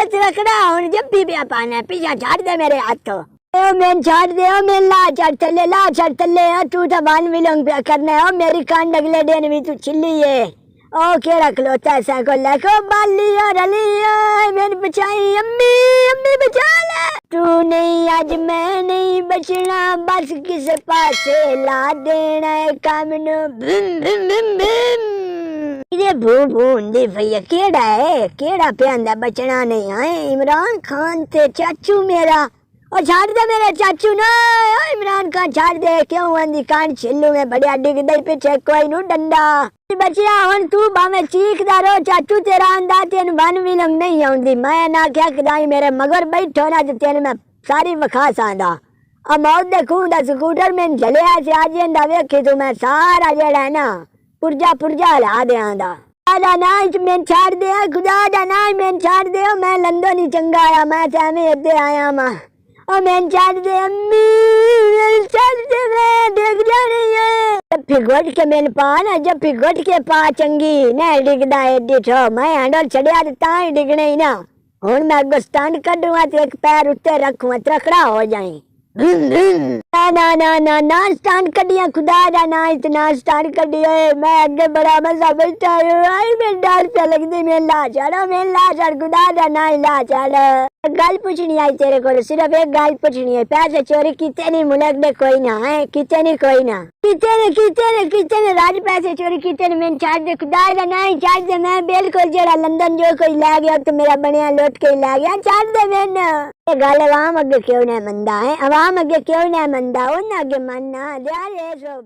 तिरकड़ा जब भी पाना पीछा छाड़ दे मेरे हाथों। मैं छाड़ दे मैं ला चढ़ तले तू तो बान विलोंग पे करना है मेरी कान लगले देन भी तू चिल्ली है ओ के रख लो ऐसा को लखो बाली और अली मैंने बचाई अम्मी अम्मी बचा ले तू नहीं आज मैं नहीं बचना बस किस पासे ला देना है कामनो बिम बिम बिम बिम ये भूंदी भैया केड़ा प्यांदा बचना नहीं है इमरान खान ते चाचू मेरा और छाड़ दे मेरे चाचू ना इमरान खान छाड़ दे क्यों आंदी कान छिल्लू में बढ़िया डिग दे पीछे कोई नु डंडा बचिया हुन तू भावे चीखदा रो चाचू तेरा आंदा तेन बन भी लंग नहीं आउंदी मैं ना क्या कदाई मेरे मगर बैठो ना तेन मैं सारी वखास आंदा अब मौत देखूं दा स्कूटर में झलिया से आज इंदा वेखी तू मैं सारा जेड़ा है ना पुरजा ला दे आंदा आदा ना मैं छाड़ दे खुदा दा ना मैं छाड़ दे मैं लंदन ही चंगा आया मैं ते में इधर आया मैं और मैं छाड़ दे अम्मी छाड़ दे मैं देख जानी है जब फिगोट के मैंने पा ना जब फिगोट के पा चंगी ना डिगदा एडी ठो मैं हैंडल चढ़िया ता ही डिगने ही ना हुन मैं अगो स्टैंड करूंगा तो एक पैर उत्ते रखूंगा तरकड़ा हो जाए ना स्टैंड कडिया खुदा दा ना इतना स्टैंड कडिया मैं आगे बड़ा मजा बैठा आई मैं डर पे लगदी मैं ला चढ़ खुदा दा ना ला चढ़ गल पूछनी आई तेरे को सिर्फ एक गल पूछनी है पैसे चोरी किते नहीं मुल्क दे कोई ना है किते नहीं कोई ना किते ने राज पैसे चोरी किते ने मैं छाड़ दे खुदा दा ना छाड़ दे मैं बिल्कुल जेड़ा लंदन जो कोई ले गया तो मेरा बनिया लौट के ले गया छाड़ दे मैंने ये गल अवाम अगे क्यों ना मंदा है अवाम अगे क्यों ना मंदा उन अगे मनना यार ये सो